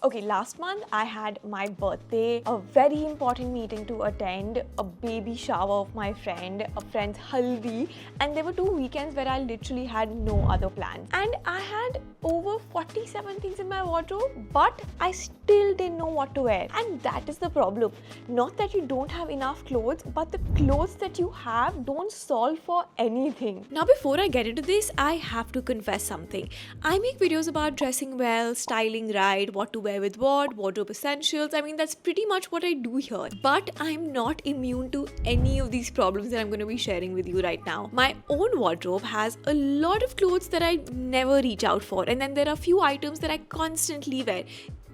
Okay, last month I had my birthday, a very important meeting to attend, a baby shower of my friend, a friend's haldi, and there were 2 weekends where I literally had no other plans. And I had over 47 things in my wardrobe, but I still didn't know what to wear. And that is the problem. Not that you don't have enough clothes, but the clothes that you have don't solve for anything. Now, before I get into this, I have to confess something. I make videos about dressing well, styling right, what to wear with what, wardrobe essentials. I mean, that's pretty much what I do here. But I'm not immune to any of these problems that I'm going to be sharing with you right now. My own wardrobe has a lot of clothes that I never reach out for, and then there are a few items that I constantly wear.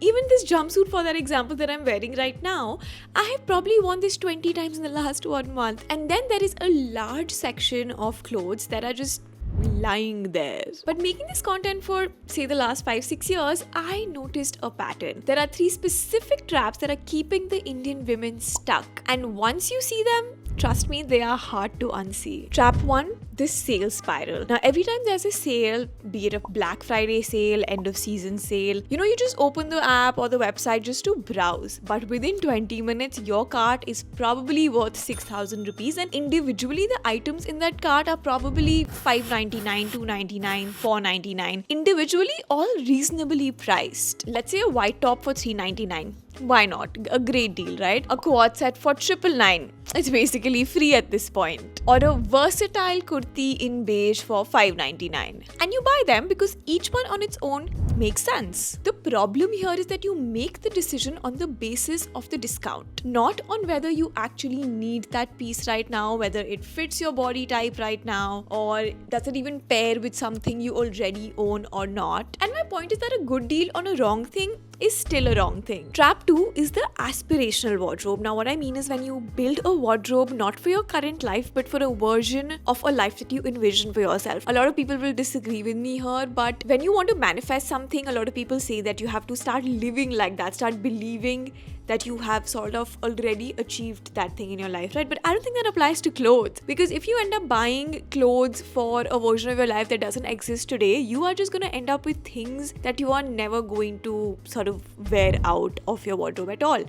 Even this jumpsuit, for that example, that I'm wearing right now, I have probably worn this 20 times in the last 1 month. And then there is a large section of clothes that are just lying there. But making this content for, say, the last 5-6 years, I noticed a pattern. There are 3 specific traps that are keeping the Indian women stuck. And once you see them, trust me, they are hard to unsee. Trap 1, this sale spiral. Now, every time there's a sale, be it a Black Friday sale, end of season sale, you just open the app or the website just to browse. But within 20 minutes, your cart is probably worth 6,000 rupees, and individually, the items in that cart are probably 599, 299, 499. Individually, all reasonably priced. Let's say a white top for 399. Why not? A great deal, right? A quad set for 999. It's basically free at this point. Or a versatile kurti in beige for 599. And you buy them because each one on its own makes sense. The problem here is that you make the decision on the basis of the discount, not on whether you actually need that piece right now, whether it fits your body type right now, or does it even pair with something you already own or not. And my point is that a good deal on a wrong thing is still a wrong thing. Trap 2 is the aspirational wardrobe. Now, what I mean is when you build a wardrobe not for your current life, but for a version of a life that you envision for yourself. A lot of people will disagree with me here, but when you want to manifest something, a lot of people say that you have to start living like that, start believing that you have sort of already achieved that thing in your life, right? But I don't think that applies to clothes, because if you end up buying clothes for a version of your life that doesn't exist today, you are just going to end up with things that you are never going to sort of wear out of your wardrobe at all.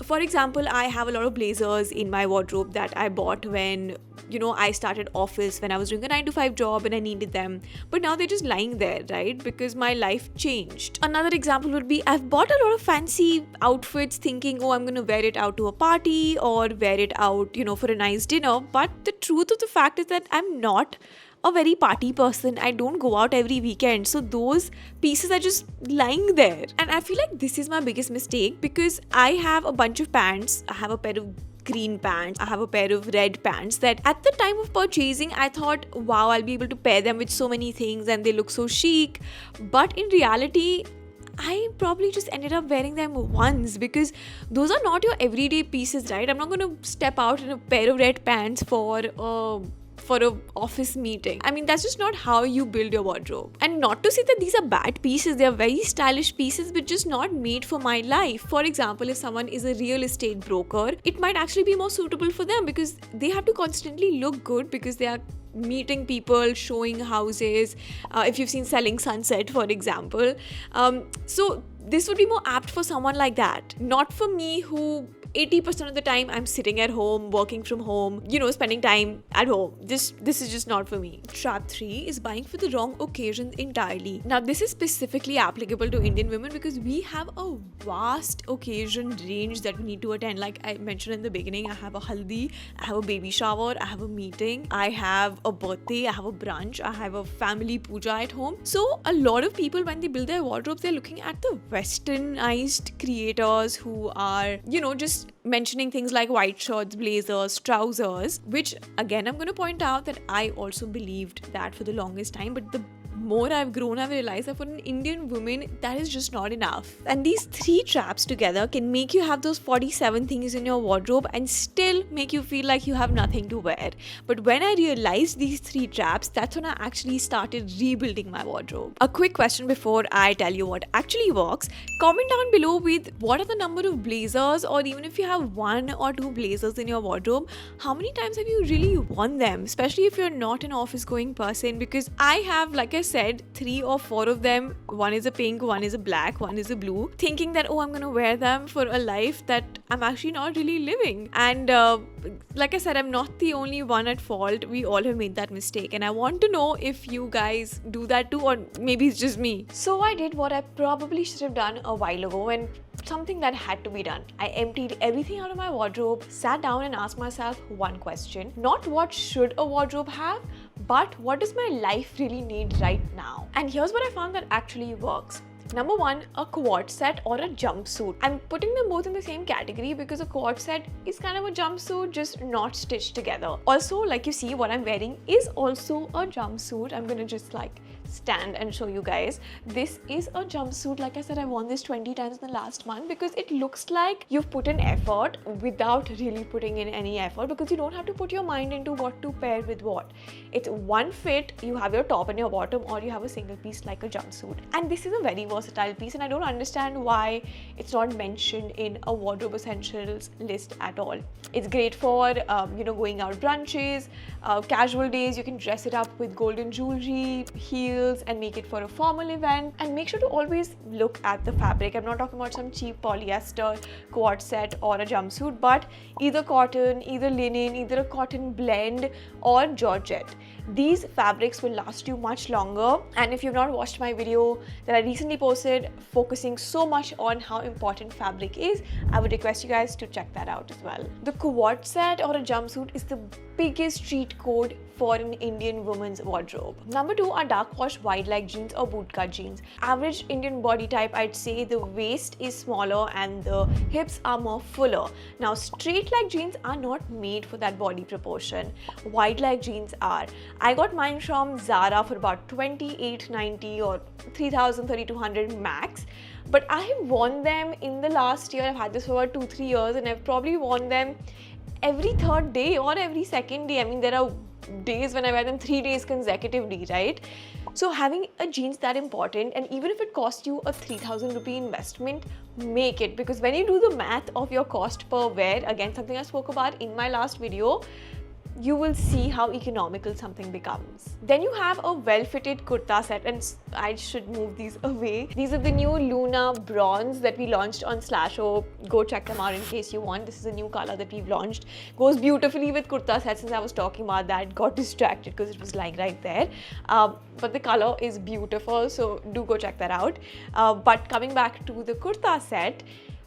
For example, I have a lot of blazers in my wardrobe that I bought when I started office, when I was doing a 9-to-5 job and I needed them. But now they're just lying there, right? Because my life changed. Another example would be I've bought a lot of fancy outfits thinking, I'm going to wear it out to a party or wear it out, for a nice dinner. But the truth of the fact is that I'm not a very party person. I don't go out every weekend. So those pieces are just lying there. And I feel like this is my biggest mistake, because I have a bunch of pants. I have a pair of green pants, I have a pair of red pants that at the time of purchasing I thought, wow, I'll be able to pair them with so many things and they look so chic. But in reality, I probably just ended up wearing them once, because those are not your everyday pieces, right? I'm not going to step out in a pair of red pants for a office meeting. I mean, that's just not how you build your wardrobe. And not to say that these are bad pieces, they are very stylish pieces, but just not made for my life. For example, if someone is a real estate broker, it might actually be more suitable for them, because they have to constantly look good, because they are meeting people, showing houses, if you've seen Selling Sunset, for example. So this would be more apt for someone like that, not for me, who 80% of the time I'm sitting at home, working from home, spending time at home. This is just not for me. Trap 3 is buying for the wrong occasions entirely. Now, this is specifically applicable to Indian women because we have a vast occasion range that we need to attend. Like I mentioned in the beginning, I have a haldi, I have a baby shower, I have a meeting, I have a birthday, I have a brunch, I have a family puja at home. So a lot of people, when they build their wardrobes, they're looking at the westernized creators who are, just mentioning things like white shirts, blazers, trousers, which again, I'm going to point out that I also believed that for the longest time, but the more I've grown, I've realized that for an Indian woman, that is just not enough. And these 3 traps together can make you have those 47 things in your wardrobe and still make you feel like you have nothing to wear. But when I realized these 3 traps, that's when I actually started rebuilding my wardrobe. A quick question before I tell you what actually works. Comment down below with what are the number of blazers, or even if you have 1 or 2 blazers in your wardrobe, how many times have you really worn them? Especially if you're not an office going person, because I have, like I said 3 or 4 of them, one is a pink, one is a black, one is a blue, thinking that, oh, I'm gonna wear them for a life that I'm actually not really living. And like I said, I'm not the only one at fault. We all have made that mistake, and I want to know if you guys do that too, or maybe it's just me. So I did what I probably should have done a while ago, and something that had to be done. I emptied everything out of my wardrobe, sat down and asked myself one question. Not what should a wardrobe have, but what does my life really need right now? And here's what I found that actually works. Number one, a quad set or a jumpsuit. I'm putting them both in the same category because a quad set is kind of a jumpsuit, just not stitched together. Also, like you see, what I'm wearing is also a jumpsuit. I'm gonna just like stand and show you guys. This is a jumpsuit. Like I said, I worn this 20 times in the last month because it looks like you've put in effort without really putting in any effort, because you don't have to put your mind into what to pair with what. It's one fit, you have your top and your bottom, or you have a single piece like a jumpsuit. And this is a very versatile piece, and I don't understand why it's not mentioned in a wardrobe essentials list at all. It's great for going out brunches, casual days. You can dress it up with golden jewelry, heels, and make it for a formal event. And make sure to always look at the fabric. I'm not talking about some cheap polyester quad set or a jumpsuit, but either cotton, either linen, either a cotton blend or georgette. These fabrics will last you much longer. And if you've not watched my video that I recently posted focusing so much on how important fabric is, I would request you guys to check that out as well. The quad set or a jumpsuit is the biggest cheat code for an Indian woman's wardrobe. Number two are dark wash wide leg jeans or bootcut jeans. Average Indian body type, I'd say the waist is smaller and the hips are more fuller. Now straight leg jeans are not made for that body proportion. Wide leg jeans are. I got mine from Zara for about $28.90 or $3,000, $3,200 max. But I have worn them in the last year. I've had this for about 2-3 years, and I've probably worn them every third day or every second day. I mean, there are days when I wear them 3 days consecutively, right? So having a jeans that important, and even if it costs you a 3,000 rupee investment, make it, because when you do the math of your cost per wear, again something I spoke about in my last video, you will see how economical something becomes. Then you have a well-fitted kurta set, and I should move these away. These are the new Luna Bronze that we launched on Slasho. Go check them out in case you want. This is a new color that we've launched. Goes beautifully with kurta sets. Since I was talking about that, got distracted because it was lying right there. But the color is beautiful, so do go check that out. But coming back to the kurta set,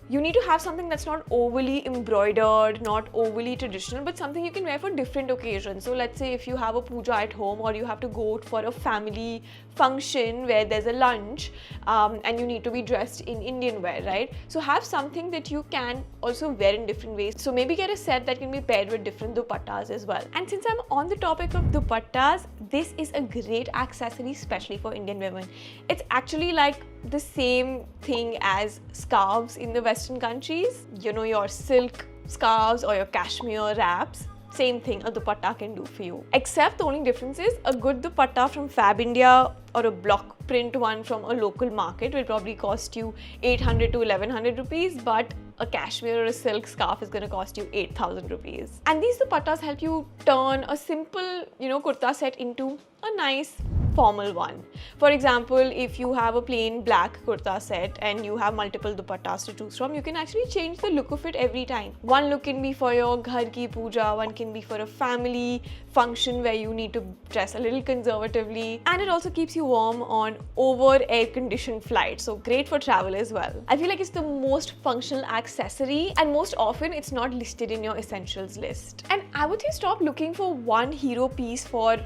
you need to have something that's not overly embroidered, not overly traditional, but something you can wear for different occasions. So let's say if you have a puja at home, or you have to go for a family function where there's a lunch and you need to be dressed in Indian wear, right? So have something that you can also wear in different ways. So maybe get a set that can be paired with different dupattas as well. And since I'm on the topic of dupattas, this is a great accessory, especially for Indian women. It's actually like the same thing as scarves in the Western countries. You know, your silk scarves or your cashmere wraps. Same thing a dupatta can do for you. Except the only difference is a good dupatta from Fab India or a block print one from a local market will probably cost you 800 to 1100 rupees, but a cashmere or a silk scarf is going to cost you 8,000 rupees. And these dupattas help you turn a simple, kurta set into a nice formal one. For example, if you have a plain black kurta set and you have multiple dupattas to choose from, you can actually change the look of it every time. One look can be for your ghar ki puja, one can be for a family function where you need to dress a little conservatively, and it also keeps you warm on over air-conditioned flights, so great for travel as well. I feel like it's the most functional accessory, and most often it's not listed in your essentials list. And I would say stop looking for one hero piece for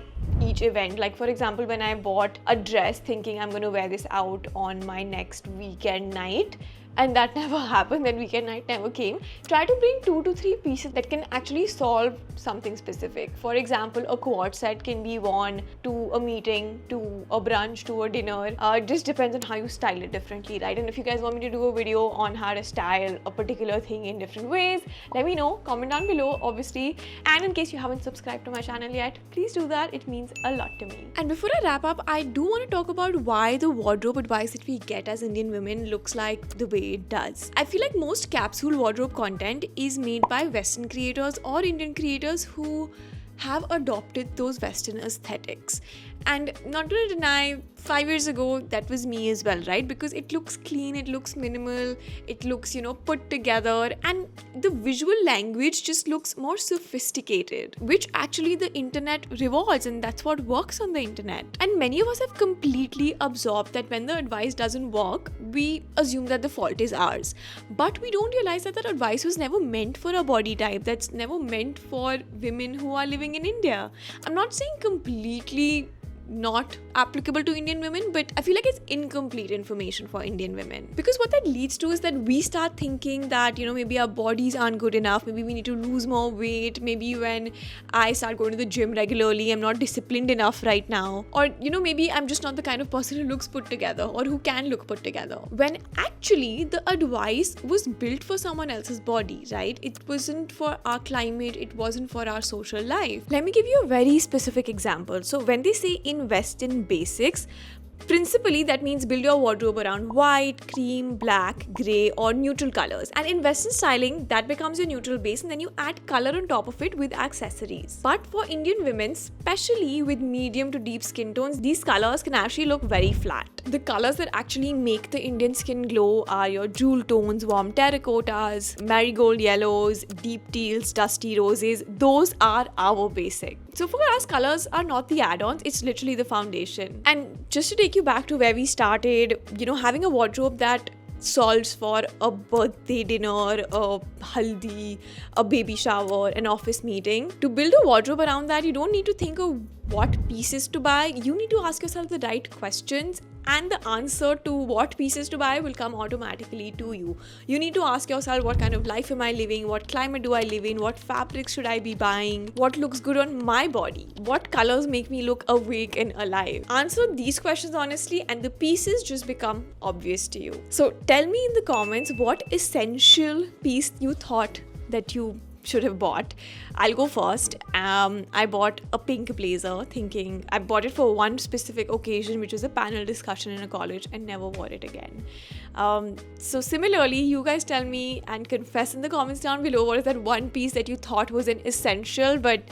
each event. Like for example, when I bought a dress thinking I'm going to wear this out on my next weekend night, and that never happened, that weekend night never came. Try to bring 2 to 3 pieces that can actually solve something specific. For example, a quad set can be worn to a meeting, to a brunch, to a dinner. It just depends on how you style it differently, right? And if you guys want me to do a video on how to style a particular thing in different ways, let me know, comment down below, obviously. And in case you haven't subscribed to my channel yet, please do that. It means a lot to me. And before I wrap up, I do want to talk about why the wardrobe advice that we get as Indian women looks like the way it does. I feel like most capsule wardrobe content is made by Western creators or Indian creators who have adopted those Western aesthetics. And not gonna deny, 5 years ago, that was me as well, right? Because it looks clean, it looks minimal, it looks, put together, and the visual language just looks more sophisticated, which actually the internet rewards, and that's what works on the internet. And many of us have completely absorbed that when the advice doesn't work, we assume that the fault is ours. But we don't realize that advice was never meant for a body type, that's never meant for women who are living in India. I'm not saying completely not applicable to Indian women, but I feel like it's incomplete information for Indian women. Because what that leads to is that we start thinking that, maybe our bodies aren't good enough, maybe we need to lose more weight, maybe when I start going to the gym regularly, I'm not disciplined enough right now, or, maybe I'm just not the kind of person who looks put together or who can look put together. When actually the advice was built for someone else's body, right? It wasn't for our climate, it wasn't for our social life. Let me give you a very specific example. So when they say invest in basics, principally that means build your wardrobe around white, cream, black, grey or neutral colors, and invest in styling. That becomes your neutral base, and then you add color on top of it with accessories. But for Indian women, especially with medium to deep skin tones, these colors can actually look very flat. The colors that actually make the Indian skin glow are your jewel tones, warm terracottas, marigold yellows, deep teals, dusty roses. Those are our basic. So for us, colors are not the add-ons, it's literally the foundation. And just to take you back to where we started, having a wardrobe that solves for a birthday dinner, a haldi, a baby shower, an office meeting. To build a wardrobe around that, you don't need to think of what pieces to buy. You need to ask yourself the right questions, and the answer to what pieces to buy will come automatically to you. You need to ask yourself, what kind of life am I living? What climate do I live in? What fabrics should I be buying? What looks good on my body? What colors make me look awake and alive? Answer these questions honestly, and the pieces just become obvious to you. So tell me in the comments what essential piece you thought that you should have bought. I'll go first. I bought a pink blazer, thinking I bought it for one specific occasion, which was a panel discussion in a college, and never wore it again. So similarly, you guys tell me and confess in the comments down below, what is that one piece that you thought was an essential but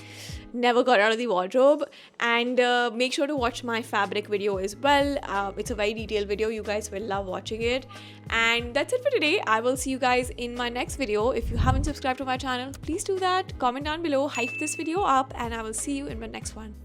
never got out of the wardrobe. And make sure to watch my fabric video as well. It's a very detailed video, you guys will love watching it. And that's it for today. I will see you guys in my next video. If you haven't subscribed to my channel, please do that. Comment down below, hype this video up, and I will see you in my next one.